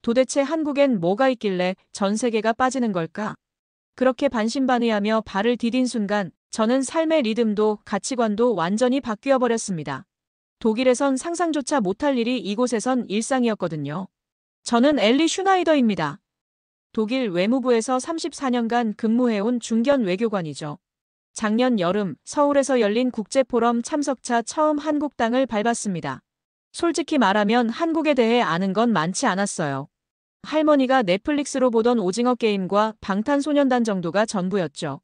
도대체 한국엔 뭐가 있길래 전 세계가 빠지는 걸까? 그렇게 반신반의하며 발을 디딘 순간 저는 삶의 리듬도 가치관도 완전히 바뀌어 버렸습니다. 독일에선 상상조차 못할 일이 이곳에선 일상이었거든요. 저는 엘리 슈나이더입니다. 독일 외무부에서 34년간 근무해온 중견 외교관이죠. 작년 여름 서울에서 열린 국제포럼 참석차 처음 한국 땅을 밟았습니다. 솔직히 말하면 한국에 대해 아는 건 많지 않았어요. 할머니가 넷플릭스로 보던 오징어 게임과 방탄소년단 정도가 전부였죠.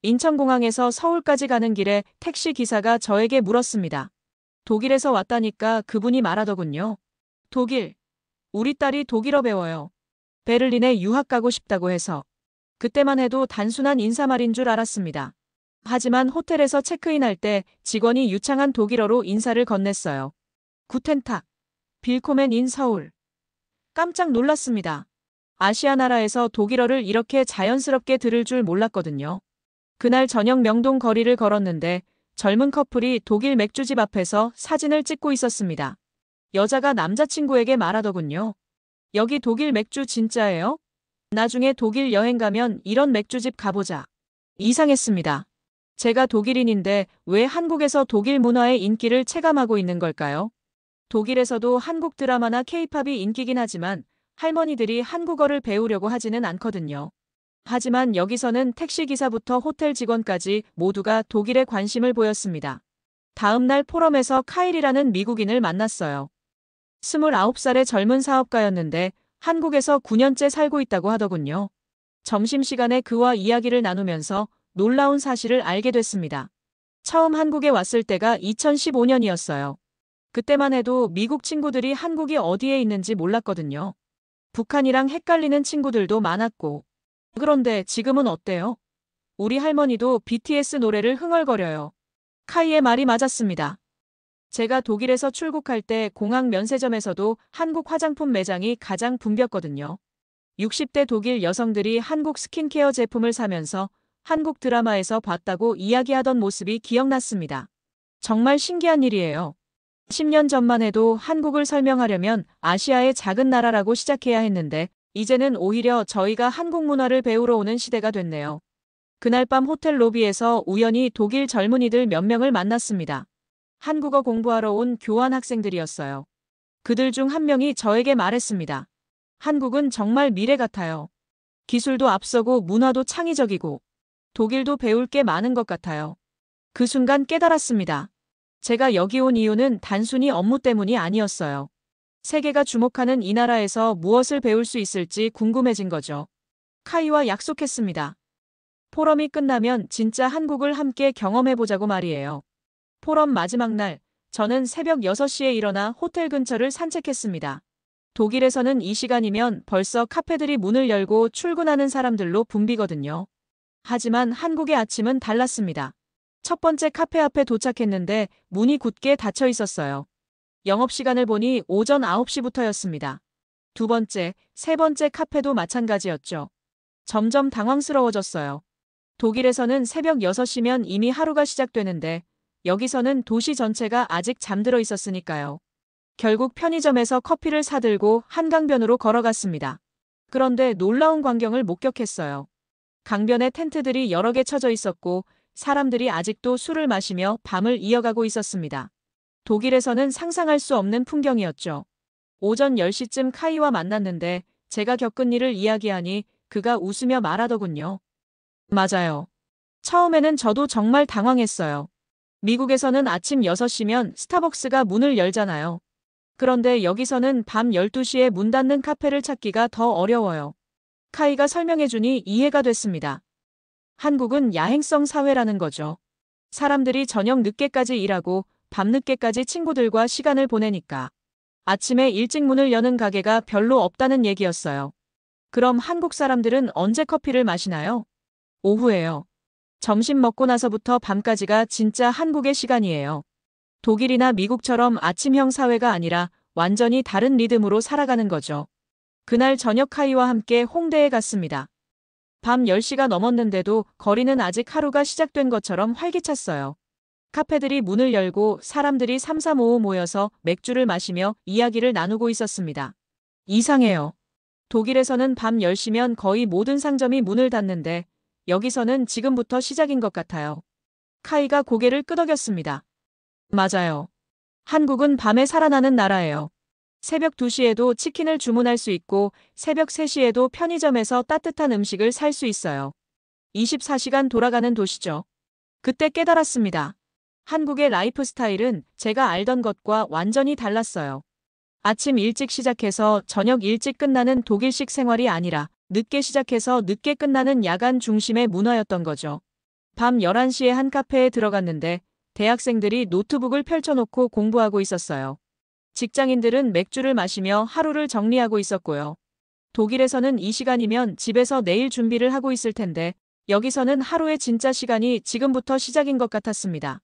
인천공항에서 서울까지 가는 길에 택시 기사가 저에게 물었습니다. 독일에서 왔다니까 그분이 말하더군요. 독일. 우리 딸이 독일어 배워요. 베를린에 유학 가고 싶다고 해서. 그때만 해도 단순한 인사말인 줄 알았습니다. 하지만 호텔에서 체크인할 때 직원이 유창한 독일어로 인사를 건넸어요. 구텐탁. 빌코멘 인 서울. 깜짝 놀랐습니다. 아시아 나라에서 독일어를 이렇게 자연스럽게 들을 줄 몰랐거든요. 그날 저녁 명동 거리를 걸었는데 젊은 커플이 독일 맥주집 앞에서 사진을 찍고 있었습니다. 여자가 남자친구에게 말하더군요. 여기 독일 맥주 진짜예요? 나중에 독일 여행 가면 이런 맥주집 가보자. 이상했습니다. 제가 독일인인데 왜 한국에서 독일 문화의 인기를 체감하고 있는 걸까요? 독일에서도 한국 드라마나 케이팝이 인기긴 하지만 할머니들이 한국어를 배우려고 하지는 않거든요. 하지만 여기서는 택시기사부터 호텔 직원까지 모두가 독일에 관심을 보였습니다. 다음 날 포럼에서 카일이라는 미국인을 만났어요. 29살의 젊은 사업가였는데 한국에서 9년째 살고 있다고 하더군요. 점심시간에 그와 이야기를 나누면서 놀라운 사실을 알게 됐습니다. 처음 한국에 왔을 때가 2015년이었어요. 그때만 해도 미국 친구들이 한국이 어디에 있는지 몰랐거든요. 북한이랑 헷갈리는 친구들도 많았고. 그런데 지금은 어때요? 우리 할머니도 BTS 노래를 흥얼거려요. 카이의 말이 맞았습니다. 제가 독일에서 출국할 때 공항 면세점에서도 한국 화장품 매장이 가장 붐볐거든요. 60대 독일 여성들이 한국 스킨케어 제품을 사면서 한국 드라마에서 봤다고 이야기하던 모습이 기억났습니다. 정말 신기한 일이에요. 10년 전만 해도 한국을 설명하려면 아시아의 작은 나라라고 시작해야 했는데 이제는 오히려 저희가 한국 문화를 배우러 오는 시대가 됐네요. 그날 밤 호텔 로비에서 우연히 독일 젊은이들 몇 명을 만났습니다. 한국어 공부하러 온 교환 학생들이었어요. 그들 중 한 명이 저에게 말했습니다. 한국은 정말 미래 같아요. 기술도 앞서고 문화도 창의적이고 독일도 배울 게 많은 것 같아요. 그 순간 깨달았습니다. 제가 여기 온 이유는 단순히 업무 때문이 아니었어요. 세계가 주목하는 이 나라에서 무엇을 배울 수 있을지 궁금해진 거죠. 카이와 약속했습니다. 포럼이 끝나면 진짜 한국을 함께 경험해보자고 말이에요. 포럼 마지막 날, 저는 새벽 6시에 일어나 호텔 근처를 산책했습니다. 독일에서는 이 시간이면 벌써 카페들이 문을 열고 출근하는 사람들로 붐비거든요. 하지만 한국의 아침은 달랐습니다. 첫 번째 카페 앞에 도착했는데 문이 굳게 닫혀 있었어요. 영업시간을 보니 오전 9시부터였습니다. 두 번째, 세 번째 카페도 마찬가지였죠. 점점 당황스러워졌어요. 독일에서는 새벽 6시면 이미 하루가 시작되는데 여기서는 도시 전체가 아직 잠들어 있었으니까요. 결국 편의점에서 커피를 사들고 한강변으로 걸어갔습니다. 그런데 놀라운 광경을 목격했어요. 강변에 텐트들이 여러 개 쳐져 있었고 사람들이 아직도 술을 마시며 밤을 이어가고 있었습니다. 독일에서는 상상할 수 없는 풍경이었죠. 오전 10시쯤 카이와 만났는데 제가 겪은 일을 이야기하니 그가 웃으며 말하더군요. 맞아요. 처음에는 저도 정말 당황했어요. 미국에서는 아침 6시면 스타벅스가 문을 열잖아요. 그런데 여기서는 밤 12시에 문 닫는 카페를 찾기가 더 어려워요. 카이가 설명해주니 이해가 됐습니다. 한국은 야행성 사회라는 거죠. 사람들이 저녁 늦게까지 일하고 밤늦게까지 친구들과 시간을 보내니까. 아침에 일찍 문을 여는 가게가 별로 없다는 얘기였어요. 그럼 한국 사람들은 언제 커피를 마시나요? 오후에요. 점심 먹고 나서부터 밤까지가 진짜 한국의 시간이에요. 독일이나 미국처럼 아침형 사회가 아니라 완전히 다른 리듬으로 살아가는 거죠. 그날 저녁 카이와 함께 홍대에 갔습니다. 밤 10시가 넘었는데도 거리는 아직 하루가 시작된 것처럼 활기찼어요. 카페들이 문을 열고 사람들이 삼삼오오 모여서 맥주를 마시며 이야기를 나누고 있었습니다. 이상해요. 독일에서는 밤 10시면 거의 모든 상점이 문을 닫는데 여기서는 지금부터 시작인 것 같아요. 카이가 고개를 끄덕였습니다. 맞아요. 한국은 밤에 살아나는 나라예요. 새벽 2시에도 치킨을 주문할 수 있고 새벽 3시에도 편의점에서 따뜻한 음식을 살 수 있어요. 24시간 돌아가는 도시죠. 그때 깨달았습니다. 한국의 라이프 스타일은 제가 알던 것과 완전히 달랐어요. 아침 일찍 시작해서 저녁 일찍 끝나는 독일식 생활이 아니라 늦게 시작해서 늦게 끝나는 야간 중심의 문화였던 거죠. 밤 11시에 한 카페에 들어갔는데 대학생들이 노트북을 펼쳐놓고 공부하고 있었어요. 직장인들은 맥주를 마시며 하루를 정리하고 있었고요. 독일에서는 이 시간이면 집에서 내일 준비를 하고 있을 텐데 여기서는 하루의 진짜 시간이 지금부터 시작인 것 같았습니다.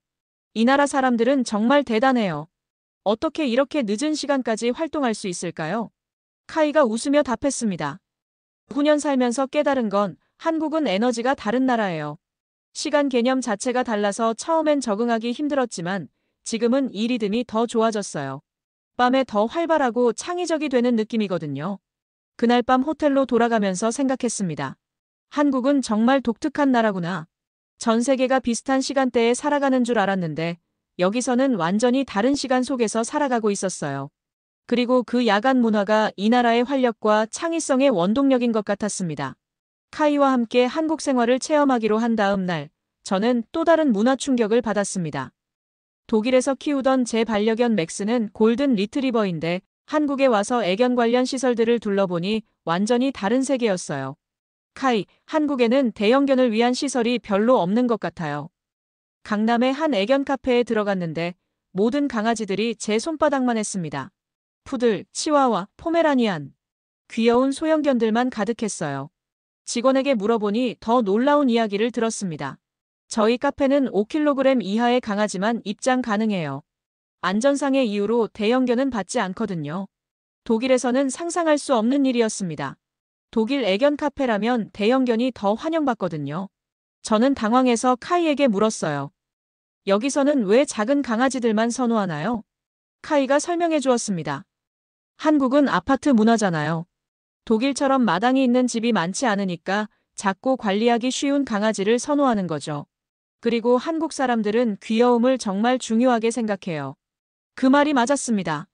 이 나라 사람들은 정말 대단해요. 어떻게 이렇게 늦은 시간까지 활동할 수 있을까요? 카이가 웃으며 답했습니다. 9년 살면서 깨달은 건 한국은 에너지가 다른 나라예요. 시간 개념 자체가 달라서 처음엔 적응하기 힘들었지만 지금은 이 리듬이 더 좋아졌어요. 밤에 더 활발하고 창의적이 되는 느낌이거든요. 그날 밤 호텔로 돌아가면서 생각했습니다. 한국은 정말 독특한 나라구나. 전 세계가 비슷한 시간대에 살아가는 줄 알았는데 여기서는 완전히 다른 시간 속에서 살아가고 있었어요. 그리고 그 야간 문화가 이 나라의 활력과 창의성의 원동력인 것 같았습니다. 카이와 함께 한국 생활을 체험하기로 한 다음 날, 저는 또 다른 문화 충격을 받았습니다. 독일에서 키우던 제 반려견 맥스는 골든 리트리버인데 한국에 와서 애견 관련 시설들을 둘러보니 완전히 다른 세계였어요. 카이, 한국에는 대형견을 위한 시설이 별로 없는 것 같아요. 강남의 한 애견 카페에 들어갔는데 모든 강아지들이 제 손바닥만 했습니다. 푸들, 치와와, 포메라니안. 귀여운 소형견들만 가득했어요. 직원에게 물어보니 더 놀라운 이야기를 들었습니다. 저희 카페는 5kg 이하의 강아지만 입장 가능해요. 안전상의 이유로 대형견은 받지 않거든요. 독일에서는 상상할 수 없는 일이었습니다. 독일 애견 카페라면 대형견이 더 환영받거든요. 저는 당황해서 카이에게 물었어요. 여기서는 왜 작은 강아지들만 선호하나요? 카이가 설명해 주었습니다. 한국은 아파트 문화잖아요. 독일처럼 마당이 있는 집이 많지 않으니까 작고 관리하기 쉬운 강아지를 선호하는 거죠. 그리고 한국 사람들은 귀여움을 정말 중요하게 생각해요. 그 말이 맞았습니다.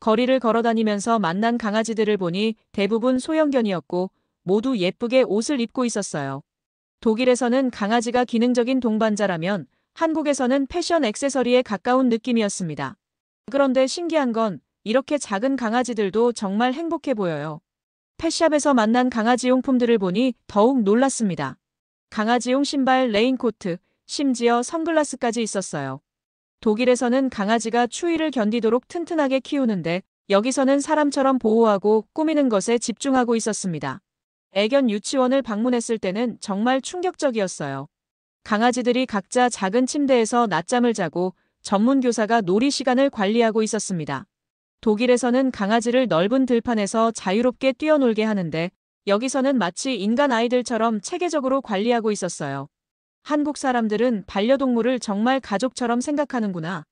거리를 걸어다니면서 만난 강아지들을 보니 대부분 소형견이었고 모두 예쁘게 옷을 입고 있었어요. 독일에서는 강아지가 기능적인 동반자라면 한국에서는 패션 액세서리에 가까운 느낌이었습니다. 그런데 신기한 건 이렇게 작은 강아지들도 정말 행복해 보여요. 펫샵에서 만난 강아지 용품들을 보니 더욱 놀랐습니다. 강아지용 신발, 레인코트, 심지어 선글라스까지 있었어요. 독일에서는 강아지가 추위를 견디도록 튼튼하게 키우는데 여기서는 사람처럼 보호하고 꾸미는 것에 집중하고 있었습니다. 애견 유치원을 방문했을 때는 정말 충격적이었어요. 강아지들이 각자 작은 침대에서 낮잠을 자고 전문 교사가 놀이 시간을 관리하고 있었습니다. 독일에서는 강아지를 넓은 들판에서 자유롭게 뛰어놀게 하는데 여기서는 마치 인간 아이들처럼 체계적으로 관리하고 있었어요. 한국 사람들은 반려동물을 정말 가족처럼 생각하는구나.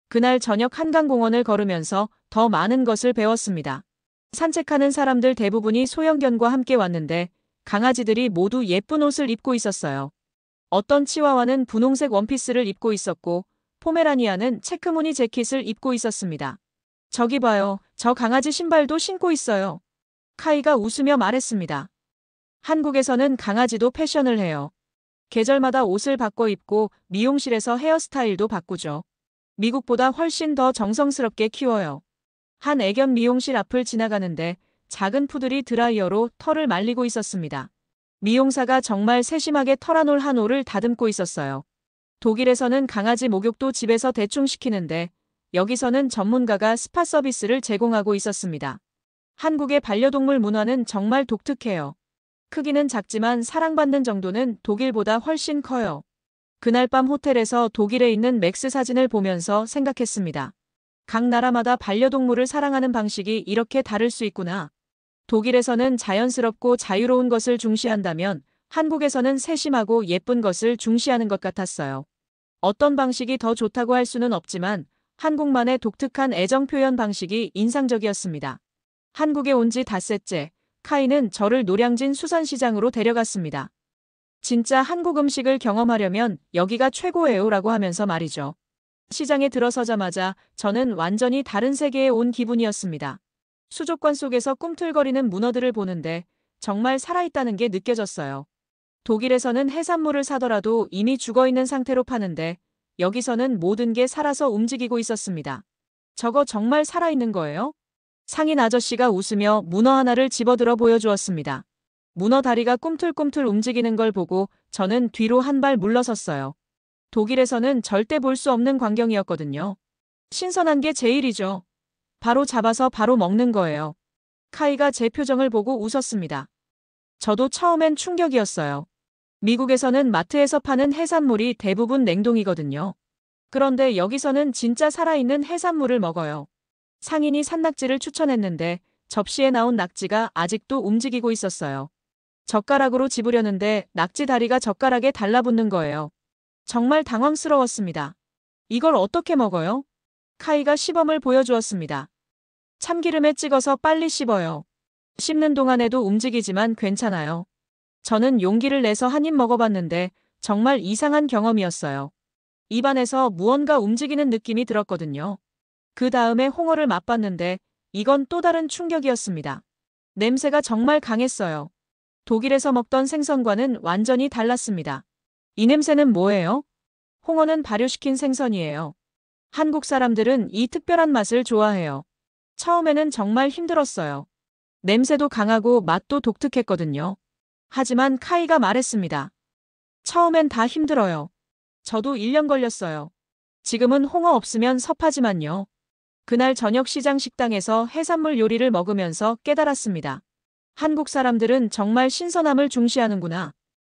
그날 저녁 한강공원을 걸으면서 더 많은 것을 배웠습니다. 산책하는 사람들 대부분이 소형견과 함께 왔는데 강아지들이 모두 예쁜 옷을 입고 있었어요. 어떤 치와와는 분홍색 원피스를 입고 있었고 포메라니아는 체크무늬 재킷을 입고 있었습니다. 저기 봐요. 저 강아지 신발도 신고 있어요. 카이가 웃으며 말했습니다. 한국에서는 강아지도 패션을 해요. 계절마다 옷을 바꿔 입고 미용실에서 헤어스타일도 바꾸죠. 미국보다 훨씬 더 정성스럽게 키워요. 한 애견 미용실 앞을 지나가는데 작은 푸들이 드라이어로 털을 말리고 있었습니다. 미용사가 정말 세심하게 털어놓을 한 올을 다듬고 있었어요. 독일에서는 강아지 목욕도 집에서 대충 시키는데 여기서는 전문가가 스파 서비스를 제공하고 있었습니다. 한국의 반려동물 문화는 정말 독특해요. 크기는 작지만 사랑받는 정도는 독일보다 훨씬 커요. 그날 밤 호텔에서 독일에 있는 맥스 사진을 보면서 생각했습니다. 각 나라마다 반려동물을 사랑하는 방식이 이렇게 다를 수 있구나. 독일에서는 자연스럽고 자유로운 것을 중시한다면 한국에서는 세심하고 예쁜 것을 중시하는 것 같았어요. 어떤 방식이 더 좋다고 할 수는 없지만 한국만의 독특한 애정 표현 방식이 인상적이었습니다. 한국에 온 지 닷새째, 카이는 저를 노량진 수산시장으로 데려갔습니다. 진짜 한국 음식을 경험하려면 여기가 최고예요라고 하면서 말이죠. 시장에 들어서자마자 저는 완전히 다른 세계에 온 기분이었습니다. 수족관 속에서 꿈틀거리는 문어들을 보는데 정말 살아있다는 게 느껴졌어요. 독일에서는 해산물을 사더라도 이미 죽어있는 상태로 파는데 여기서는 모든 게 살아서 움직이고 있었습니다. 저거 정말 살아있는 거예요? 상인 아저씨가 웃으며 문어 하나를 집어들어 보여주었습니다. 문어 다리가 꿈틀꿈틀 움직이는 걸 보고 저는 뒤로 한 발 물러섰어요. 독일에서는 절대 볼 수 없는 광경이었거든요. 신선한 게 제일이죠. 바로 잡아서 바로 먹는 거예요. 카이가 제 표정을 보고 웃었습니다. 저도 처음엔 충격이었어요. 미국에서는 마트에서 파는 해산물이 대부분 냉동이거든요. 그런데 여기서는 진짜 살아있는 해산물을 먹어요. 상인이 산낙지를 추천했는데 접시에 나온 낙지가 아직도 움직이고 있었어요. 젓가락으로 집으려는데 낙지 다리가 젓가락에 달라붙는 거예요. 정말 당황스러웠습니다. 이걸 어떻게 먹어요? 카이가 시범을 보여주었습니다. 참기름에 찍어서 빨리 씹어요. 씹는 동안에도 움직이지만 괜찮아요. 저는 용기를 내서 한 입 먹어봤는데 정말 이상한 경험이었어요. 입안에서 무언가 움직이는 느낌이 들었거든요. 그 다음에 홍어를 맛봤는데 이건 또 다른 충격이었습니다. 냄새가 정말 강했어요. 독일에서 먹던 생선과는 완전히 달랐습니다. 이 냄새는 뭐예요? 홍어는 발효시킨 생선이에요. 한국 사람들은 이 특별한 맛을 좋아해요. 처음에는 정말 힘들었어요. 냄새도 강하고 맛도 독특했거든요. 하지만 카이가 말했습니다. 처음엔 다 힘들어요. 저도 1년 걸렸어요. 지금은 홍어 없으면 섭하지만요. 그날 저녁 시장 식당에서 해산물 요리를 먹으면서 깨달았습니다. 한국 사람들은 정말 신선함을 중시하는구나.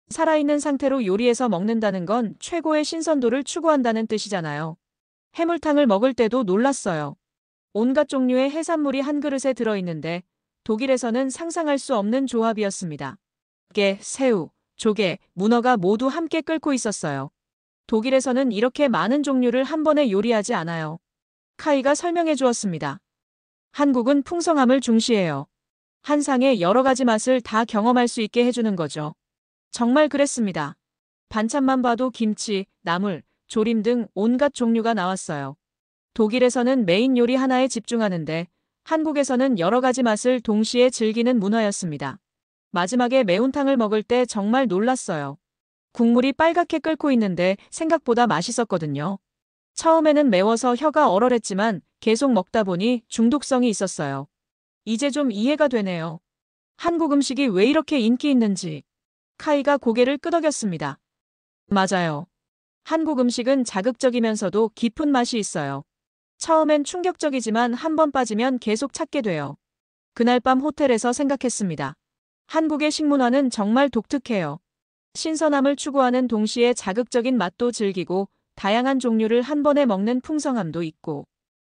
살아있는 상태로 요리해서 먹는다는 건 최고의 신선도를 추구한다는 뜻이잖아요. 해물탕을 먹을 때도 놀랐어요. 온갖 종류의 해산물이 한 그릇에 들어있는데 독일에서는 상상할 수 없는 조합이었습니다. 깨, 새우, 조개, 문어가 모두 함께 끓고 있었어요. 독일에서는 이렇게 많은 종류를 한 번에 요리하지 않아요. 카이가 설명해 주었습니다. 한국은 풍성함을 중시해요. 한 상에 여러 가지 맛을 다 경험할 수 있게 해주는 거죠. 정말 그랬습니다. 반찬만 봐도 김치, 나물, 조림 등 온갖 종류가 나왔어요. 독일에서는 메인 요리 하나에 집중하는데 한국에서는 여러 가지 맛을 동시에 즐기는 문화였습니다. 마지막에 매운탕을 먹을 때 정말 놀랐어요. 국물이 빨갛게 끓고 있는데 생각보다 맛있었거든요. 처음에는 매워서 혀가 얼얼했지만 계속 먹다 보니 중독성이 있었어요. 이제 좀 이해가 되네요. 한국 음식이 왜 이렇게 인기 있는지. 카이가 고개를 끄덕였습니다. 맞아요. 한국 음식은 자극적이면서도 깊은 맛이 있어요. 처음엔 충격적이지만 한 번 빠지면 계속 찾게 돼요. 그날 밤 호텔에서 생각했습니다. 한국의 식문화는 정말 독특해요. 신선함을 추구하는 동시에 자극적인 맛도 즐기고 다양한 종류를 한 번에 먹는 풍성함도 있고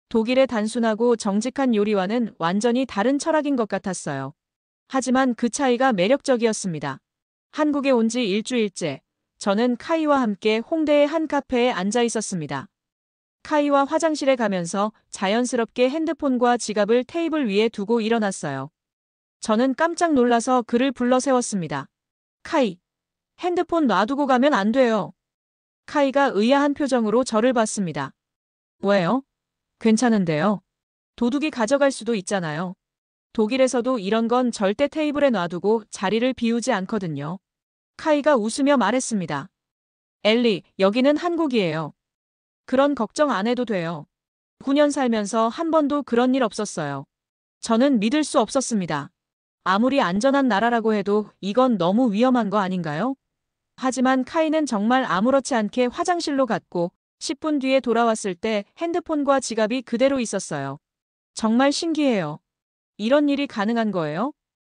독일의 단순하고 정직한 요리와는 완전히 다른 철학인 것 같았어요. 하지만 그 차이가 매력적이었습니다. 한국에 온 지 일주일째 저는 카이와 함께 홍대의 한 카페에 앉아 있었습니다. 카이와 화장실에 가면서 자연스럽게 핸드폰과 지갑을 테이블 위에 두고 일어났어요. 저는 깜짝 놀라서 그를 불러 세웠습니다. 카이, 핸드폰 놔두고 가면 안 돼요. 카이가 의아한 표정으로 저를 봤습니다. 왜요? 괜찮은데요. 도둑이 가져갈 수도 있잖아요. 독일에서도 이런 건 절대 테이블에 놔두고 자리를 비우지 않거든요. 카이가 웃으며 말했습니다. 엘리, 여기는 한국이에요. 그런 걱정 안 해도 돼요. 9년 살면서 한 번도 그런 일 없었어요. 저는 믿을 수 없었습니다. 아무리 안전한 나라라고 해도 이건 너무 위험한 거 아닌가요? 하지만 카이는 정말 아무렇지 않게 화장실로 갔고 10분 뒤에 돌아왔을 때 핸드폰과 지갑이 그대로 있었어요. 정말 신기해요. 이런 일이 가능한 거예요?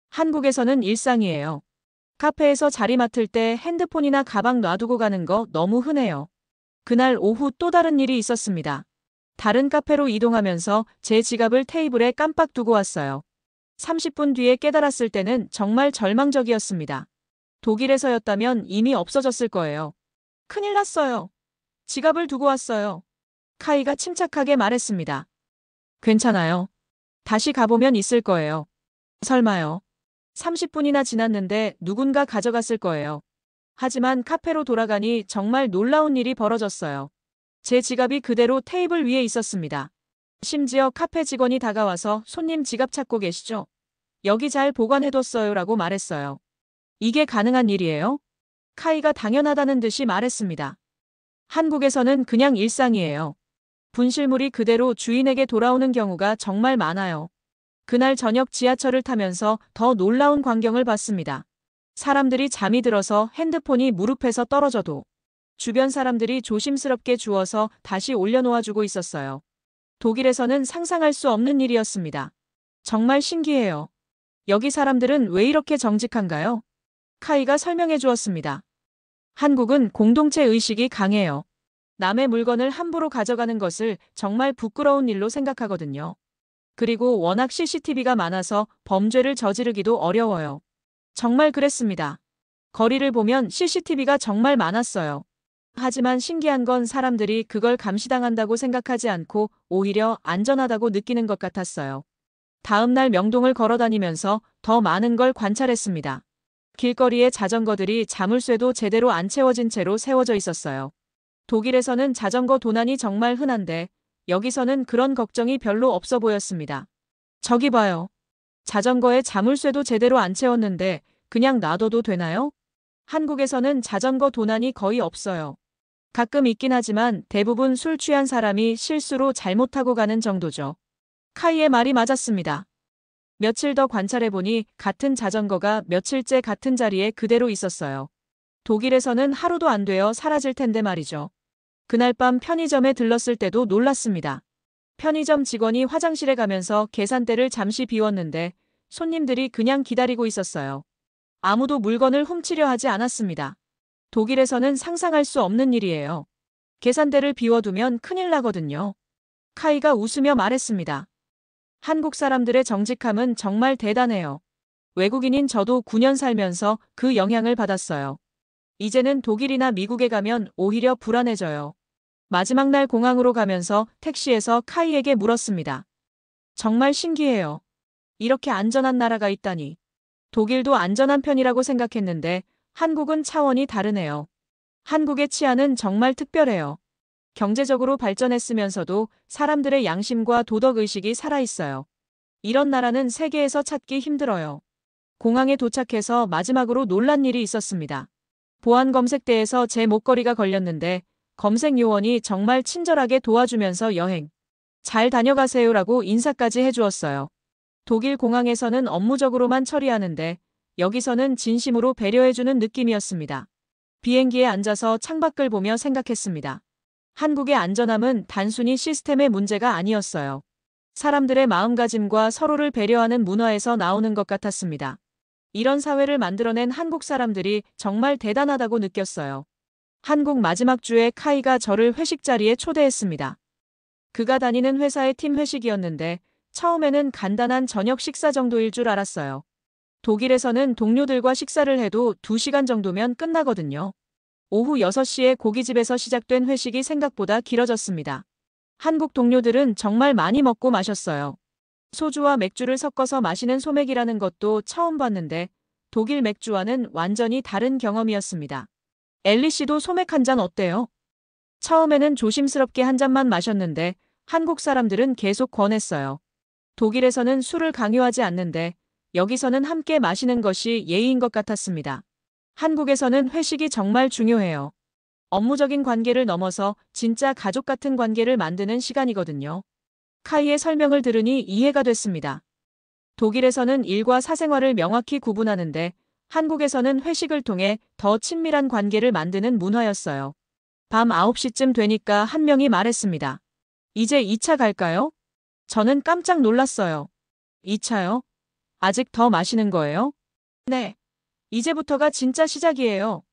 한국에서는 일상이에요. 카페에서 자리 맡을 때 핸드폰이나 가방 놔두고 가는 거 너무 흔해요. 그날 오후 또 다른 일이 있었습니다. 다른 카페로 이동하면서 제 지갑을 테이블에 깜빡 두고 왔어요. 30분 뒤에 깨달았을 때는 정말 절망적이었습니다. 독일에서였다면 이미 없어졌을 거예요. 큰일 났어요. 지갑을 두고 왔어요. 카이가 침착하게 말했습니다. 괜찮아요. 다시 가보면 있을 거예요. 설마요. 30분이나 지났는데 누군가 가져갔을 거예요. 하지만 카페로 돌아가니 정말 놀라운 일이 벌어졌어요. 제 지갑이 그대로 테이블 위에 있었습니다. 심지어 카페 직원이 다가와서 손님 지갑 찾고 계시죠? 여기 잘 보관해뒀어요 라고 말했어요. 이게 가능한 일이에요? 카이가 당연하다는 듯이 말했습니다. 한국에서는 그냥 일상이에요. 분실물이 그대로 주인에게 돌아오는 경우가 정말 많아요. 그날 저녁 지하철을 타면서 더 놀라운 광경을 봤습니다. 사람들이 잠이 들어서 핸드폰이 무릎에서 떨어져도 주변 사람들이 조심스럽게 주워서 다시 올려놓아주고 있었어요. 독일에서는 상상할 수 없는 일이었습니다. 정말 신기해요. 여기 사람들은 왜 이렇게 정직한가요? 카이가 설명해 주었습니다. 한국은 공동체 의식이 강해요. 남의 물건을 함부로 가져가는 것을 정말 부끄러운 일로 생각하거든요. 그리고 워낙 CCTV가 많아서 범죄를 저지르기도 어려워요. 정말 그랬습니다. 거리를 보면 CCTV가 정말 많았어요. 하지만 신기한 건 사람들이 그걸 감시당한다고 생각하지 않고 오히려 안전하다고 느끼는 것 같았어요. 다음 날 명동을 걸어다니면서 더 많은 걸 관찰했습니다. 길거리에 자전거들이 자물쇠도 제대로 안 채워진 채로 세워져 있었어요. 독일에서는 자전거 도난이 정말 흔한데 여기서는 그런 걱정이 별로 없어 보였습니다. 저기 봐요. 자전거에 자물쇠도 제대로 안 채웠는데 그냥 놔둬도 되나요? 한국에서는 자전거 도난이 거의 없어요. 가끔 있긴 하지만 대부분 술 취한 사람이 실수로 잘못하고 가는 정도죠. 카이의 말이 맞았습니다. 며칠 더 관찰해보니 같은 자전거가 며칠째 같은 자리에 그대로 있었어요. 독일에서는 하루도 안 되어 사라질 텐데 말이죠. 그날 밤 편의점에 들렀을 때도 놀랐습니다. 편의점 직원이 화장실에 가면서 계산대를 잠시 비웠는데 손님들이 그냥 기다리고 있었어요. 아무도 물건을 훔치려 하지 않았습니다. 독일에서는 상상할 수 없는 일이에요. 계산대를 비워두면 큰일 나거든요. 카이가 웃으며 말했습니다. 한국 사람들의 정직함은 정말 대단해요. 외국인인 저도 9년 살면서 그 영향을 받았어요. 이제는 독일이나 미국에 가면 오히려 불안해져요. 마지막 날 공항으로 가면서 택시에서 카이에게 물었습니다. 정말 신기해요. 이렇게 안전한 나라가 있다니. 독일도 안전한 편이라고 생각했는데 한국은 차원이 다르네요. 한국의 치안은 정말 특별해요. 경제적으로 발전했으면서도 사람들의 양심과 도덕의식이 살아있어요. 이런 나라는 세계에서 찾기 힘들어요. 공항에 도착해서 마지막으로 놀란 일이 있었습니다. 보안 검색대에서 제 목걸이가 걸렸는데 검색 요원이 정말 친절하게 도와주면서 여행 잘 다녀가세요라고 인사까지 해주었어요. 독일 공항에서는 업무적으로만 처리하는데 여기서는 진심으로 배려해주는 느낌이었습니다. 비행기에 앉아서 창밖을 보며 생각했습니다. 한국의 안전함은 단순히 시스템의 문제가 아니었어요. 사람들의 마음가짐과 서로를 배려하는 문화에서 나오는 것 같았습니다. 이런 사회를 만들어낸 한국 사람들이 정말 대단하다고 느꼈어요. 한국 마지막 주에 카이가 저를 회식 자리에 초대했습니다. 그가 다니는 회사의 팀 회식이었는데 처음에는 간단한 저녁 식사 정도일 줄 알았어요. 독일에서는 동료들과 식사를 해도 2시간 정도면 끝나거든요. 오후 6시에 고깃집에서 시작된 회식이 생각보다 길어졌습니다. 한국 동료들은 정말 많이 먹고 마셨어요. 소주와 맥주를 섞어서 마시는 소맥이라는 것도 처음 봤는데 독일 맥주와는 완전히 다른 경험이었습니다. 엘리 씨도 소맥 한 잔 어때요? 처음에는 조심스럽게 한 잔만 마셨는데 한국 사람들은 계속 권했어요. 독일에서는 술을 강요하지 않는데 여기서는 함께 마시는 것이 예의인 것 같았습니다. 한국에서는 회식이 정말 중요해요. 업무적인 관계를 넘어서 진짜 가족 같은 관계를 만드는 시간이거든요. 카이의 설명을 들으니 이해가 됐습니다. 독일에서는 일과 사생활을 명확히 구분하는데 한국에서는 회식을 통해 더 친밀한 관계를 만드는 문화였어요. 밤 9시쯤 되니까 한 명이 말했습니다. 이제 2차 갈까요? 저는 깜짝 놀랐어요. 2차요? 아직 더 마시는 거예요? 네. 이제부터가 진짜 시작이에요.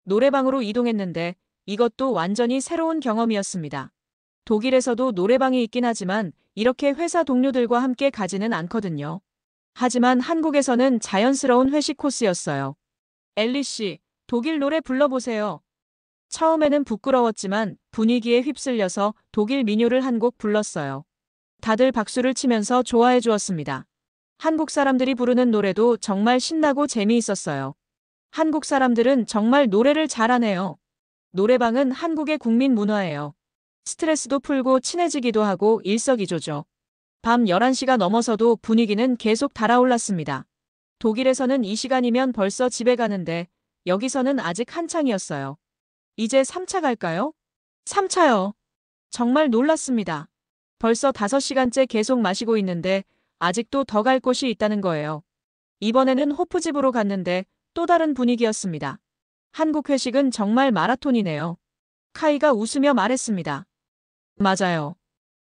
노래방으로 이동했는데 이것도 완전히 새로운 경험이었습니다. 독일에서도 노래방이 있긴 하지만 이렇게 회사 동료들과 함께 가지는 않거든요. 하지만 한국에서는 자연스러운 회식 코스였어요. 엘리 씨, 독일 노래 불러보세요. 처음에는 부끄러웠지만 분위기에 휩쓸려서 독일 민요를 한 곡 불렀어요. 다들 박수를 치면서 좋아해 주었습니다. 한국 사람들이 부르는 노래도 정말 신나고 재미있었어요. 한국 사람들은 정말 노래를 잘하네요. 노래방은 한국의 국민 문화예요. 스트레스도 풀고 친해지기도 하고 일석이조죠. 밤 11시가 넘어서도 분위기는 계속 달아올랐습니다. 독일에서는 이 시간이면 벌써 집에 가는데 여기서는 아직 한창이었어요. 이제 3차 갈까요? 3차요. 정말 놀랐습니다. 벌써 5시간째 계속 마시고 있는데 아직도 더 갈 곳이 있다는 거예요. 이번에는 호프집으로 갔는데 또 다른 분위기였습니다. 한국 회식은 정말 마라톤이네요. 카이가 웃으며 말했습니다. 맞아요.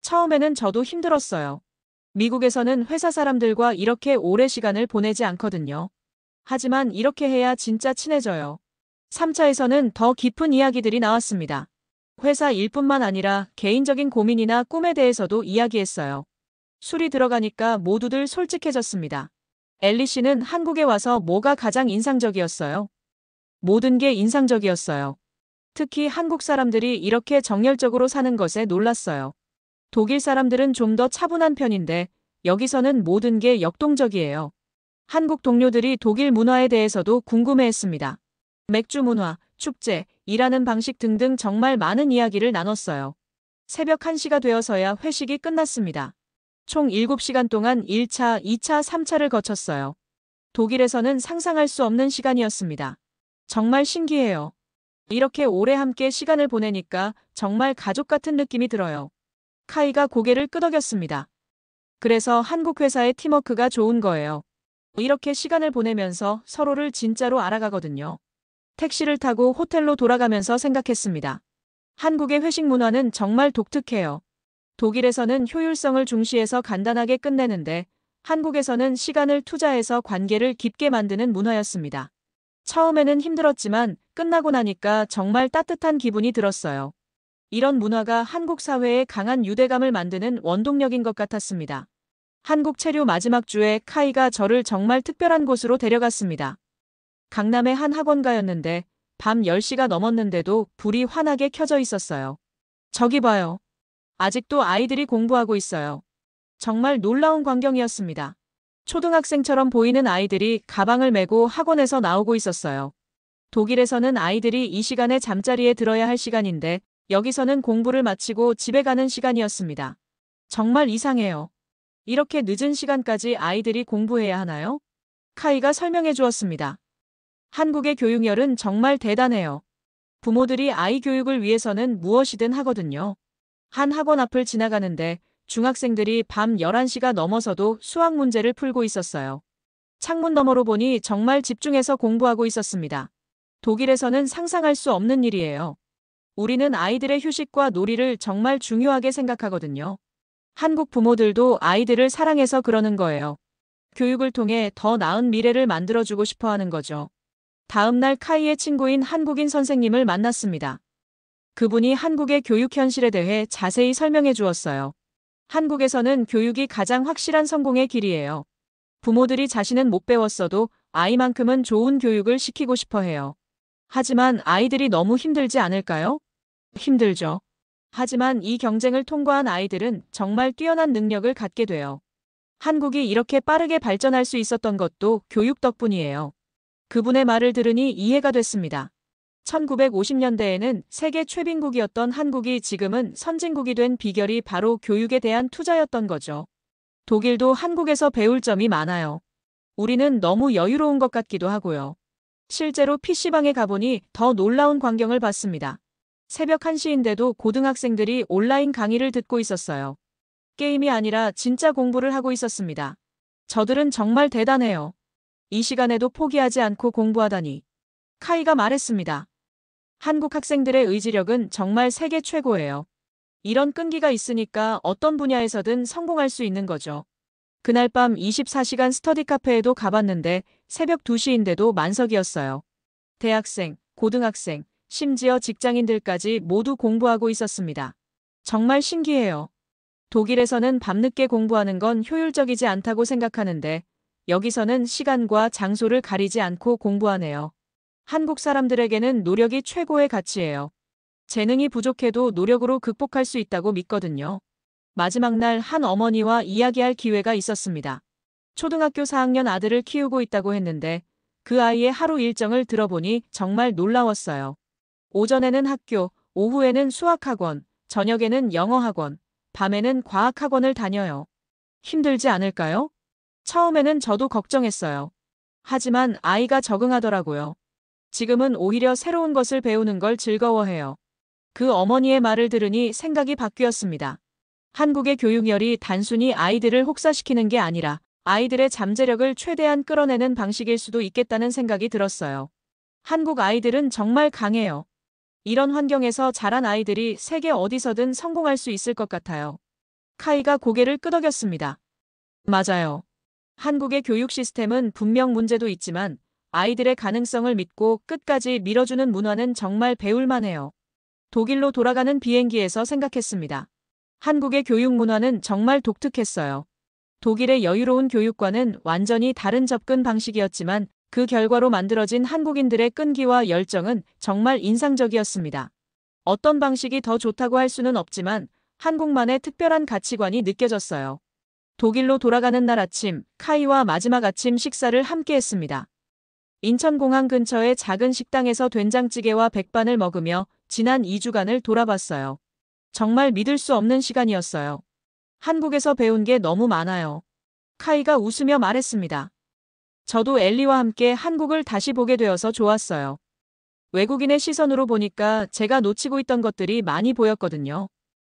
처음에는 저도 힘들었어요. 미국에서는 회사 사람들과 이렇게 오래 시간을 보내지 않거든요. 하지만 이렇게 해야 진짜 친해져요. 3차에서는 더 깊은 이야기들이 나왔습니다. 회사 일뿐만 아니라 개인적인 고민이나 꿈에 대해서도 이야기했어요. 술이 들어가니까 모두들 솔직해졌습니다. 엘리 씨는 한국에 와서 뭐가 가장 인상적이었어요? 모든 게 인상적이었어요. 특히 한국 사람들이 이렇게 정열적으로 사는 것에 놀랐어요. 독일 사람들은 좀 더 차분한 편인데 여기서는 모든 게 역동적이에요. 한국 동료들이 독일 문화에 대해서도 궁금해했습니다. 맥주 문화, 축제, 일하는 방식 등등 정말 많은 이야기를 나눴어요. 새벽 1시가 되어서야 회식이 끝났습니다. 총 7시간 동안 1차, 2차, 3차를 거쳤어요. 독일에서는 상상할 수 없는 시간이었습니다. 정말 신기해요. 이렇게 오래 함께 시간을 보내니까 정말 가족 같은 느낌이 들어요. 카이가 고개를 끄덕였습니다. 그래서 한국 회사의 팀워크가 좋은 거예요. 이렇게 시간을 보내면서 서로를 진짜로 알아가거든요. 택시를 타고 호텔로 돌아가면서 생각했습니다. 한국의 회식 문화는 정말 독특해요. 독일에서는 효율성을 중시해서 간단하게 끝내는데 한국에서는 시간을 투자해서 관계를 깊게 만드는 문화였습니다. 처음에는 힘들었지만 끝나고 나니까 정말 따뜻한 기분이 들었어요. 이런 문화가 한국 사회에 강한 유대감을 만드는 원동력인 것 같았습니다. 한국 체류 마지막 주에 카이가 저를 정말 특별한 곳으로 데려갔습니다. 강남의 한 학원가였는데 밤 10시가 넘었는데도 불이 환하게 켜져 있었어요. 저기 봐요. 아직도 아이들이 공부하고 있어요. 정말 놀라운 광경이었습니다. 초등학생처럼 보이는 아이들이 가방을 메고 학원에서 나오고 있었어요. 독일에서는 아이들이 이 시간에 잠자리에 들어야 할 시간인데 여기서는 공부를 마치고 집에 가는 시간이었습니다. 정말 이상해요. 이렇게 늦은 시간까지 아이들이 공부해야 하나요? 카이가 설명해 주었습니다. 한국의 교육열은 정말 대단해요. 부모들이 아이 교육을 위해서는 무엇이든 하거든요. 한 학원 앞을 지나가는데 중학생들이 밤 11시가 넘어서도 수학 문제를 풀고 있었어요. 창문 너머로 보니 정말 집중해서 공부하고 있었습니다. 독일에서는 상상할 수 없는 일이에요. 우리는 아이들의 휴식과 놀이를 정말 중요하게 생각하거든요. 한국 부모들도 아이들을 사랑해서 그러는 거예요. 교육을 통해 더 나은 미래를 만들어주고 싶어 하는 거죠. 다음 날 카이의 친구인 한국인 선생님을 만났습니다. 그분이 한국의 교육 현실에 대해 자세히 설명해 주었어요. 한국에서는 교육이 가장 확실한 성공의 길이에요. 부모들이 자신은 못 배웠어도 아이만큼은 좋은 교육을 시키고 싶어 해요. 하지만 아이들이 너무 힘들지 않을까요? 힘들죠. 하지만 이 경쟁을 통과한 아이들은 정말 뛰어난 능력을 갖게 돼요. 한국이 이렇게 빠르게 발전할 수 있었던 것도 교육 덕분이에요. 그분의 말을 들으니 이해가 됐습니다. 1950년대에는 세계 최빈국이었던 한국이 지금은 선진국이 된 비결이 바로 교육에 대한 투자였던 거죠. 독일도 한국에서 배울 점이 많아요. 우리는 너무 여유로운 것 같기도 하고요. 실제로 PC방에 가보니 더 놀라운 광경을 봤습니다. 새벽 1시인데도 고등학생들이 온라인 강의를 듣고 있었어요. 게임이 아니라 진짜 공부를 하고 있었습니다. 저들은 정말 대단해요. 이 시간에도 포기하지 않고 공부하다니. 카이가 말했습니다. 한국 학생들의 의지력은 정말 세계 최고예요. 이런 끈기가 있으니까 어떤 분야에서든 성공할 수 있는 거죠. 그날 밤 24시간 스터디 카페에도 가봤는데 새벽 2시인데도 만석이었어요. 대학생, 고등학생, 심지어 직장인들까지 모두 공부하고 있었습니다. 정말 신기해요. 독일에서는 밤늦게 공부하는 건 효율적이지 않다고 생각하는데 여기서는 시간과 장소를 가리지 않고 공부하네요. 한국 사람들에게는 노력이 최고의 가치예요. 재능이 부족해도 노력으로 극복할 수 있다고 믿거든요. 마지막 날 한 어머니와 이야기할 기회가 있었습니다. 초등학교 4학년 아들을 키우고 있다고 했는데 그 아이의 하루 일정을 들어보니 정말 놀라웠어요. 오전에는 학교, 오후에는 수학학원, 저녁에는 영어학원, 밤에는 과학학원을 다녀요. 힘들지 않을까요? 처음에는 저도 걱정했어요. 하지만 아이가 적응하더라고요. 지금은 오히려 새로운 것을 배우는 걸 즐거워해요. 그 어머니의 말을 들으니 생각이 바뀌었습니다. 한국의 교육열이 단순히 아이들을 혹사시키는 게 아니라 아이들의 잠재력을 최대한 끌어내는 방식일 수도 있겠다는 생각이 들었어요. 한국 아이들은 정말 강해요. 이런 환경에서 자란 아이들이 세계 어디서든 성공할 수 있을 것 같아요. 카이가 고개를 끄덕였습니다. 맞아요. 한국의 교육 시스템은 분명 문제도 있지만 아이들의 가능성을 믿고 끝까지 밀어주는 문화는 정말 배울만해요. 독일로 돌아가는 비행기에서 생각했습니다. 한국의 교육 문화는 정말 독특했어요. 독일의 여유로운 교육과는 완전히 다른 접근 방식이었지만 그 결과로 만들어진 한국인들의 끈기와 열정은 정말 인상적이었습니다. 어떤 방식이 더 좋다고 할 수는 없지만 한국만의 특별한 가치관이 느껴졌어요. 독일로 돌아가는 날 아침, 카이와 마지막 아침 식사를 함께 했습니다. 인천공항 근처의 작은 식당에서 된장찌개와 백반을 먹으며 지난 2주간을 돌아봤어요. 정말 믿을 수 없는 시간이었어요. 한국에서 배운 게 너무 많아요. 카이가 웃으며 말했습니다. 저도 엘리와 함께 한국을 다시 보게 되어서 좋았어요. 외국인의 시선으로 보니까 제가 놓치고 있던 것들이 많이 보였거든요.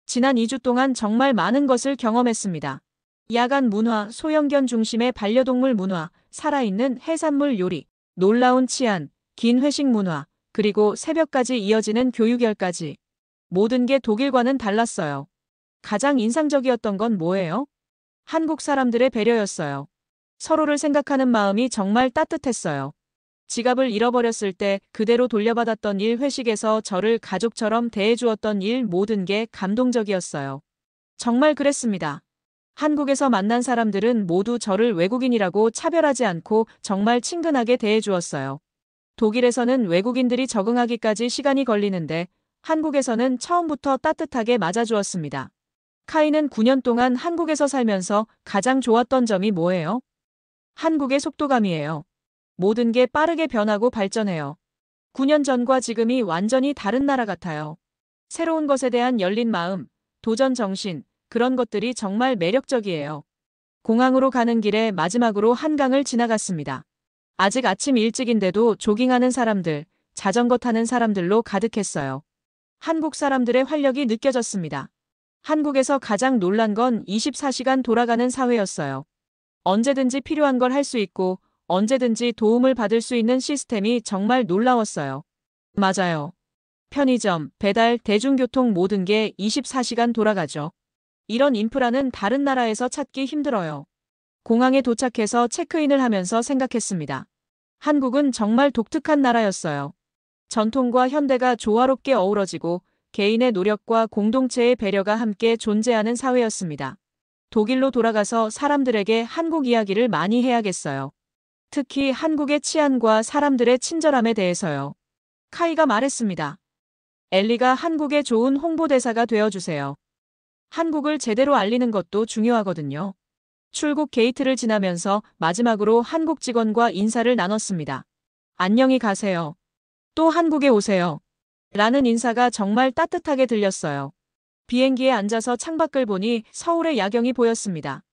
지난 2주 동안 정말 많은 것을 경험했습니다. 야간 문화, 소형견 중심의 반려동물 문화, 살아있는 해산물 요리, 놀라운 치안, 긴 회식 문화, 그리고 새벽까지 이어지는 교육열까지. 모든 게 독일과는 달랐어요. 가장 인상적이었던 건 뭐예요? 한국 사람들의 배려였어요. 서로를 생각하는 마음이 정말 따뜻했어요. 지갑을 잃어버렸을 때 그대로 돌려받았던 일, 회식에서 저를 가족처럼 대해주었던 일, 모든 게 감동적이었어요. 정말 그랬습니다. 한국에서 만난 사람들은 모두 저를 외국인이라고 차별하지 않고 정말 친근하게 대해주었어요. 독일에서는 외국인들이 적응하기까지 시간이 걸리는데 한국에서는 처음부터 따뜻하게 맞아주었습니다. 카이는 9년 동안 한국에서 살면서 가장 좋았던 점이 뭐예요? 한국의 속도감이에요. 모든 게 빠르게 변하고 발전해요. 9년 전과 지금이 완전히 다른 나라 같아요. 새로운 것에 대한 열린 마음, 도전 정신, 그런 것들이 정말 매력적이에요. 공항으로 가는 길에 마지막으로 한강을 지나갔습니다. 아직 아침 일찍인데도 조깅하는 사람들, 자전거 타는 사람들로 가득했어요. 한국 사람들의 활력이 느껴졌습니다. 한국에서 가장 놀란 건 24시간 돌아가는 사회였어요. 언제든지 필요한 걸 할 수 있고 언제든지 도움을 받을 수 있는 시스템이 정말 놀라웠어요. 맞아요. 편의점, 배달, 대중교통 모든 게 24시간 돌아가죠. 이런 인프라는 다른 나라에서 찾기 힘들어요. 공항에 도착해서 체크인을 하면서 생각했습니다. 한국은 정말 독특한 나라였어요. 전통과 현대가 조화롭게 어우러지고 개인의 노력과 공동체의 배려가 함께 존재하는 사회였습니다. 독일로 돌아가서 사람들에게 한국 이야기를 많이 해야겠어요. 특히 한국의 치안과 사람들의 친절함에 대해서요. 카이가 말했습니다. 엘리가 한국의 좋은 홍보대사가 되어주세요. 한국을 제대로 알리는 것도 중요하거든요. 출국 게이트를 지나면서 마지막으로 한국 직원과 인사를 나눴습니다. 안녕히 가세요. 또 한국에 오세요. 라는 인사가 정말 따뜻하게 들렸어요. 비행기에 앉아서 창밖을 보니 서울의 야경이 보였습니다.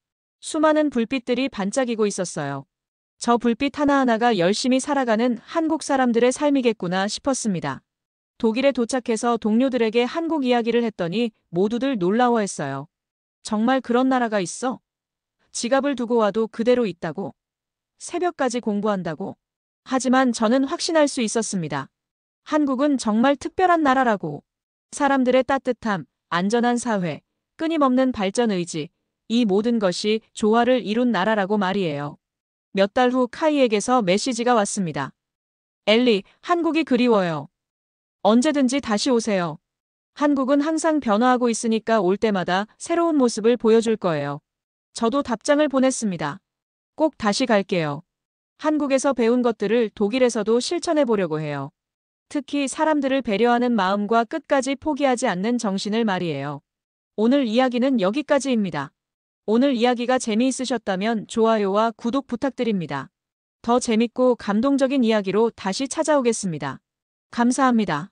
수많은 불빛들이 반짝이고 있었어요. 저 불빛 하나하나가 열심히 살아가는 한국 사람들의 삶이겠구나 싶었습니다. 독일에 도착해서 동료들에게 한국 이야기를 했더니 모두들 놀라워했어요. 정말 그런 나라가 있어? 지갑을 두고 와도 그대로 있다고? 새벽까지 공부한다고? 하지만 저는 확신할 수 있었습니다. 한국은 정말 특별한 나라라고. 사람들의 따뜻함, 안전한 사회, 끊임없는 발전 의지, 이 모든 것이 조화를 이룬 나라라고 말이에요. 몇 달 후 카이에게서 메시지가 왔습니다. 엘리, 한국이 그리워요. 언제든지 다시 오세요. 한국은 항상 변화하고 있으니까 올 때마다 새로운 모습을 보여줄 거예요. 저도 답장을 보냈습니다. 꼭 다시 갈게요. 한국에서 배운 것들을 독일에서도 실천해 보려고 해요. 특히 사람들을 배려하는 마음과 끝까지 포기하지 않는 정신을 말이에요. 오늘 이야기는 여기까지입니다. 오늘 이야기가 재미있으셨다면 좋아요와 구독 부탁드립니다. 더 재밌고 감동적인 이야기로 다시 찾아오겠습니다. 감사합니다.